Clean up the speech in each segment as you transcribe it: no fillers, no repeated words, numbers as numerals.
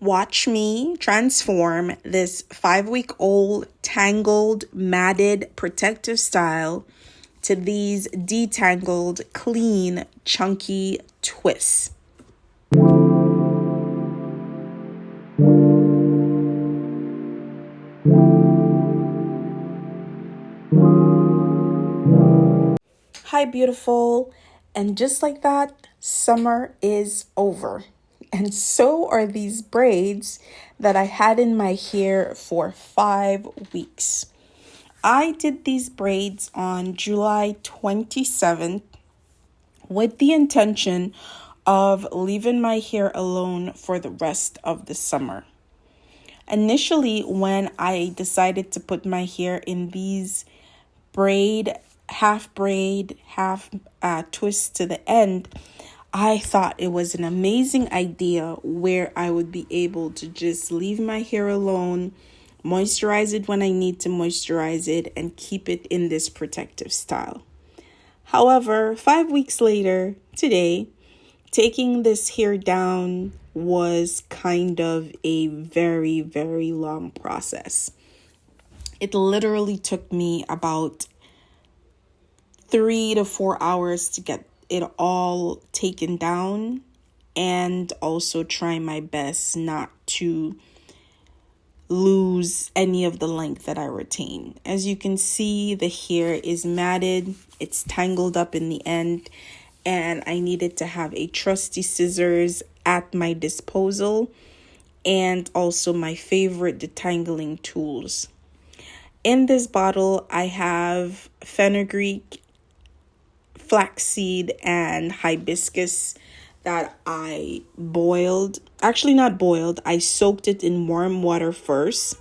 Watch me transform this 5-week-old tangled, matted, protective style to these detangled, clean, chunky twists. Hi, beautiful. And just like that, summer is over. And so are these braids that I had in my hair for 5 weeks. I did these braids on July 27th with the intention of leaving my hair alone for the rest of the summer. Initially, when I decided to put my hair in these braid, half twist to the end, I thought it was an amazing idea where I would be able to just leave my hair alone, moisturize it when I need to moisturize it, and keep it in this protective style. However, 5 weeks later, today, taking this hair down was kind of a very, very long process. It literally took me about 3 to 4 hours to get it all taken down, and also try my best not to lose any of the length that I retain. As you can see, the hair is matted, it's tangled up in the end, and I needed to have a trusty scissors at my disposal and also my favorite detangling tools. In this bottle, I have fenugreek, flaxseed, and hibiscus that I boiled. Actually, not boiled. I soaked it in warm water first.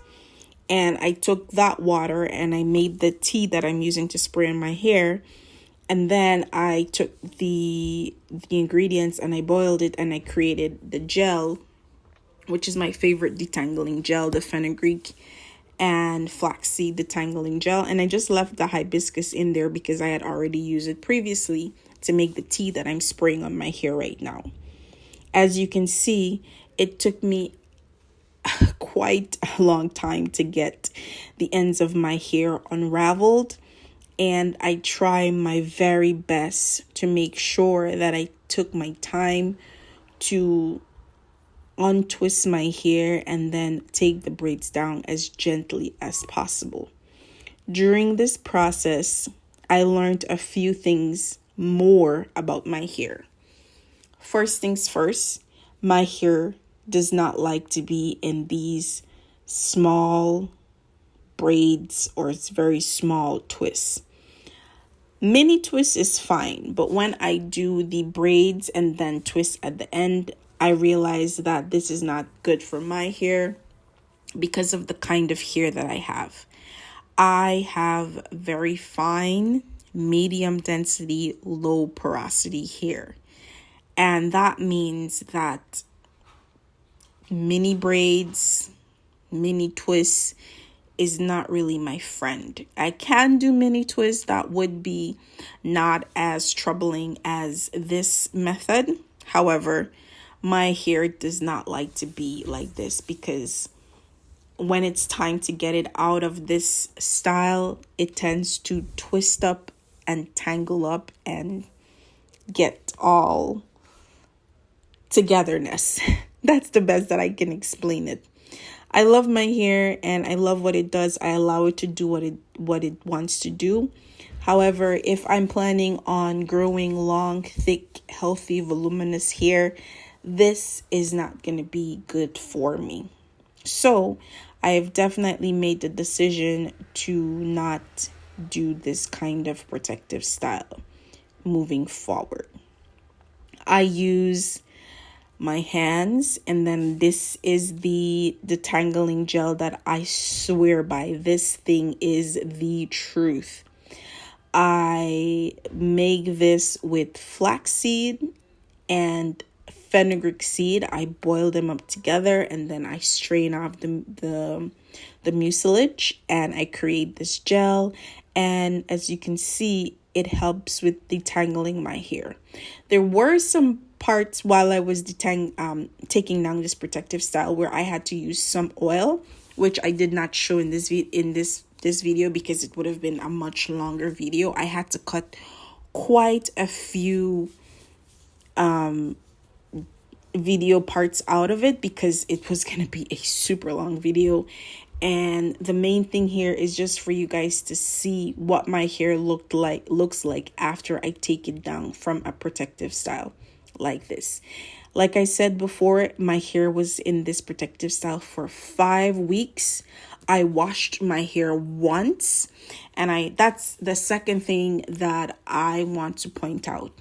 And I took that water and I made the tea that I'm using to spray in my hair. And then I took the ingredients and I boiled it and I created the gel, which is my favorite detangling gel, the fenugreek and flaxseed detangling gel. And I just left the hibiscus in there because I had already used it previously to make the tea that I'm spraying on my hair right now. As you can see, it took me quite a long time to get the ends of my hair unraveled, and I try my very best to make sure that I took my time to untwist my hair and then take the braids down as gently as possible. During this process, I learned a few things more about my hair. First things first, my hair does not like to be in these small braids or it's very small twists. Mini twist is fine, but when I do the braids and then twist at the end, I realize that this is not good for my hair because of the kind of hair that I have. I have very fine, medium density, low porosity hair. And that means that mini braids, mini twists is not really my friend. I can do mini twists that would be not as troubling as this method. However, my hair does not like to be like this because when it's time to get it out of this style, it tends to twist up and tangle up and get all togetherness. That's the best that I can explain it. I love my hair and I love what it does. I allow it to do what it wants to do. However, if I'm planning on growing long, thick, healthy, voluminous hair, this is not going to be good for me. So I have definitely made the decision to not do this kind of protective style moving forward. I use my hands, and then this is the detangling gel that I swear by. This thing is the truth. I make this with flaxseed and fenugreek seed. I boil them up together and then I strain off the mucilage and I create this gel. And as you can see, it helps with detangling my hair. There were some parts while I was taking down this protective style where I had to use some oil, which I did not show in this video because it would have been a much longer video. I had to cut quite a few video parts out of it because it was going to be a super long video. And the main thing here is just for you guys to see what my hair looks like after I take it down from a protective style like this. Like I said before, my hair was in this protective style for 5 weeks. I washed my hair once, and that's the second thing that I want to point out.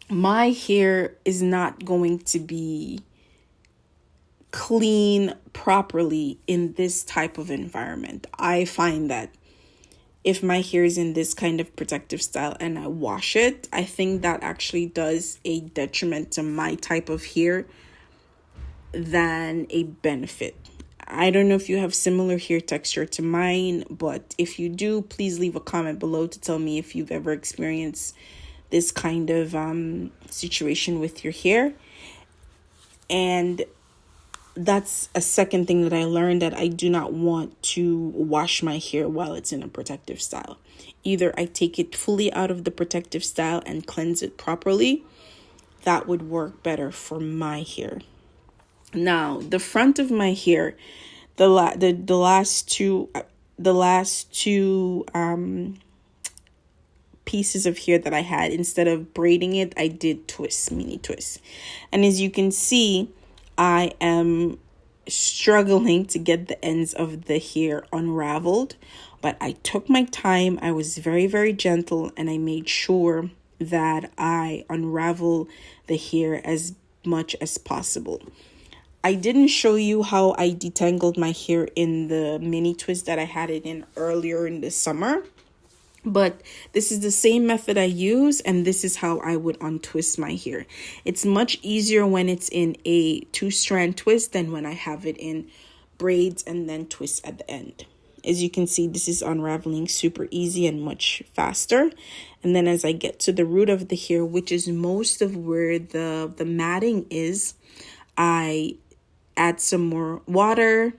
My hair is not going to be clean properly in this type of environment. I find that if my hair is in this kind of protective style and I wash it, I think that actually does a detriment to my type of hair than a benefit. I don't know if you have similar hair texture to mine, but if you do, please leave a comment below to tell me if you've ever experienced this kind of situation with your hair. And that's a second thing that I learned, that I do not want to wash my hair while it's in a protective style. Either I take it fully out of the protective style and cleanse it properly. That would work better for my hair. Now, the front of my hair, the last two pieces of hair that I had, instead of braiding it, I did mini twists. And as you can see, I am struggling to get the ends of the hair unraveled, but I took my time. I was very, very gentle, and I made sure that I unravel the hair as much as possible. I didn't show you how I detangled my hair in the mini twist that I had it in earlier in the summer. But this is the same method I use, and this is how I would untwist my hair. It's much easier when it's in a 2-strand twist than when I have it in braids and then twist at the end. As you can see, this is unraveling super easy and much faster. And then as I get to the root of the hair, which is most of where the matting is, I add some more water,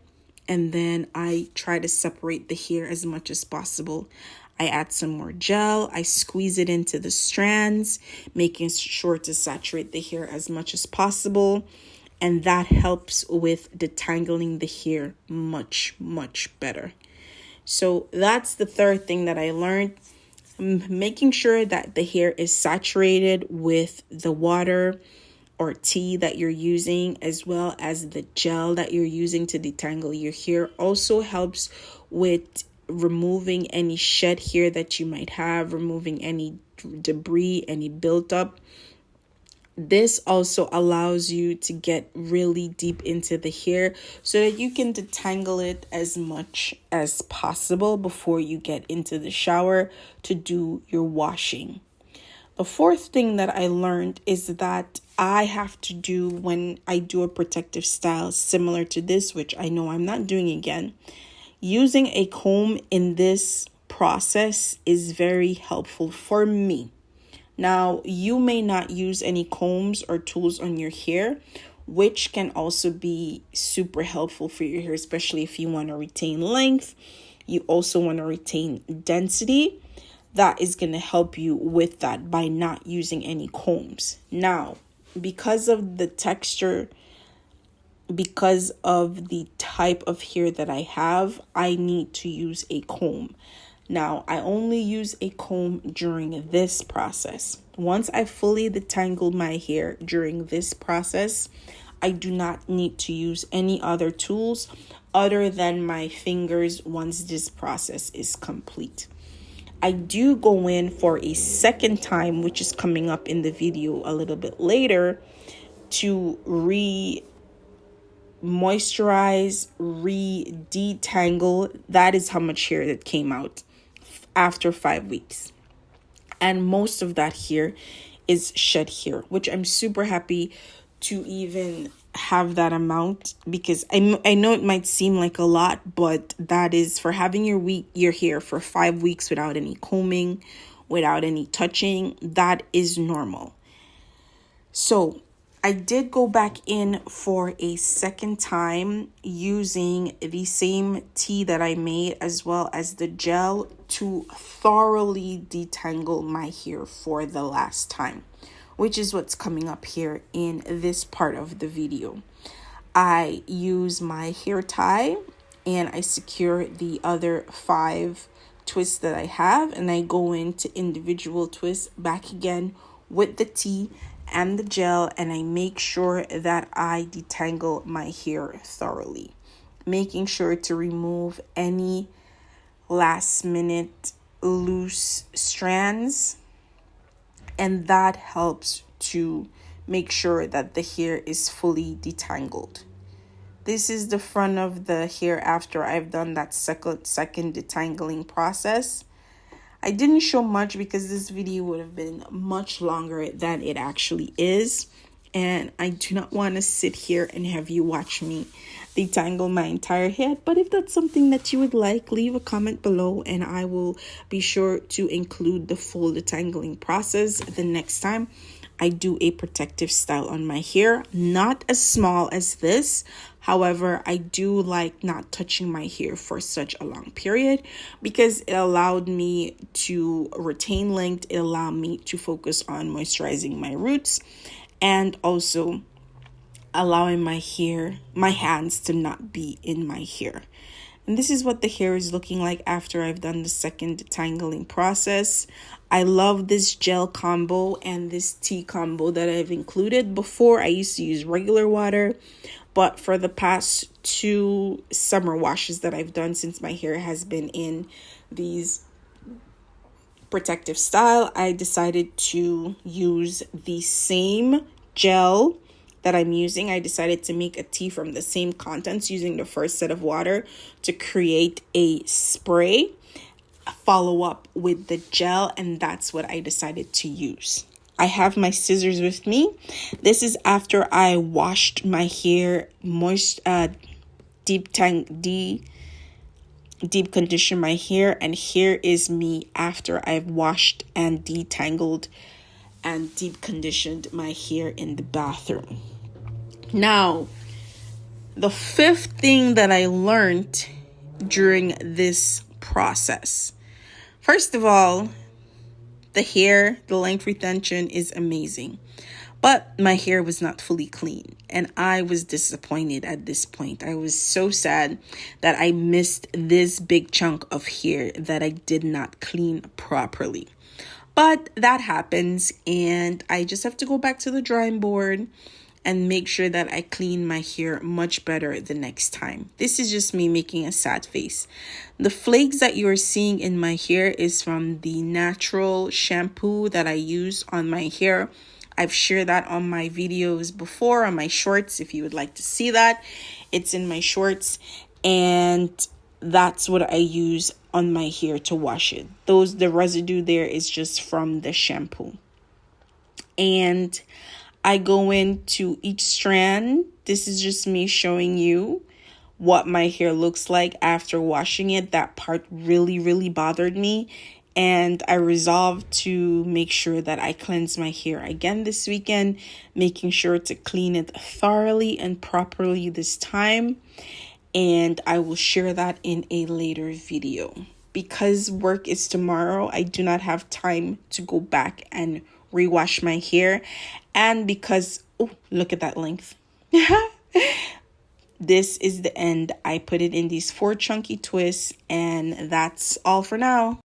and then I try to separate the hair as much as possible. I add some more gel. I squeeze it into the strands, making sure to saturate the hair as much as possible. And that helps with detangling the hair much, much better. So that's the third thing that I learned. Making sure that the hair is saturated with the water or tea that you're using, as well as the gel that you're using to detangle your hair, also helps with removing any shed hair that you might have, removing any debris, any buildup. This also allows you to get really deep into the hair so that you can detangle it as much as possible before you get into the shower to do your washing. The fourth thing that I learned is that I have to do when I do a protective style similar to this, which I know I'm not doing again. Using a comb in this process is very helpful for me. Now, you may not use any combs or tools on your hair, which can also be super helpful for your hair, especially if you want to retain length. You also want to retain density. That is going to help you with that by not using any combs. Now, because of the texture, because of the type of hair that I have, I need to use a comb. Now, I only use a comb during this process. Once I fully detangled my hair during this process, I do not need to use any other tools other than my fingers once this process is complete. I do go in for a second time, which is coming up in the video a little bit later, to moisturize, detangle. That is how much hair that came out after 5 weeks. And most of that hair is shed hair, which I'm super happy to even have that amount, because I know it might seem like a lot, but that is for having your hair for 5 weeks without any combing, without any touching. That is normal. So I did go back in for a second time using the same tea that I made as well as the gel to thoroughly detangle my hair for the last time, which is what's coming up here in this part of the video. I use my hair tie and I secure the other 5 twists that I have, and I go into individual twists back again with the tea and the gel, and I make sure that I detangle my hair thoroughly, making sure to remove any last minute loose strands, and that helps to make sure that the hair is fully detangled. This is the front of the hair after I've done that second detangling process. I didn't show much because this video would have been much longer than it actually is. And I do not want to sit here and have you watch me detangle my entire head. But if that's something that you would like, leave a comment below and I will be sure to include the full detangling process the next time I do a protective style on my hair. Not as small as this. However, I do like not touching my hair for such a long period because it allowed me to retain length. It allowed me to focus on moisturizing my roots and also allowing my hands to not be in my hair. And this is what the hair is looking like after I've done the second detangling process. I love this gel combo and this tea combo that I've included. Before, I used to use regular water, but for the past 2 summer washes that I've done since my hair has been in these protective style, I decided to use the same gel that I'm using. I decided to make a tea from the same contents using the first set of water to create a spray, follow up with the gel, and that's what I decided to use. I have my scissors with me. This is after I washed my hair, deep condition my hair, and here is me after I've washed and detangled and deep conditioned my hair in the bathroom. Now, the 5th thing that I learned during this process. First of all, the length retention is amazing. But my hair was not fully clean, and I was disappointed at this point. I was so sad that I missed this big chunk of hair that I did not clean properly. But that happens, and I just have to go back to the drawing board and make sure that I clean my hair much better the next time. This is just me making a sad face. The flakes that you are seeing in my hair is from the natural shampoo that I use on my hair. I've shared that on my videos before, on my shorts. If you would like to see that, it's in my shorts. And that's what I use on my hair to wash it. The residue there is just from the shampoo. And I go into each strand. This is just me showing you what my hair looks like after washing it. That part really, really bothered me. And I resolved to make sure that I cleanse my hair again this weekend, making sure to clean it thoroughly and properly this time. And I will share that in a later video. Because work is tomorrow, I do not have time to go back and rewash my hair. And because, oh, look at that length. This is the end. I put it in these 4 chunky twists, and that's all for now.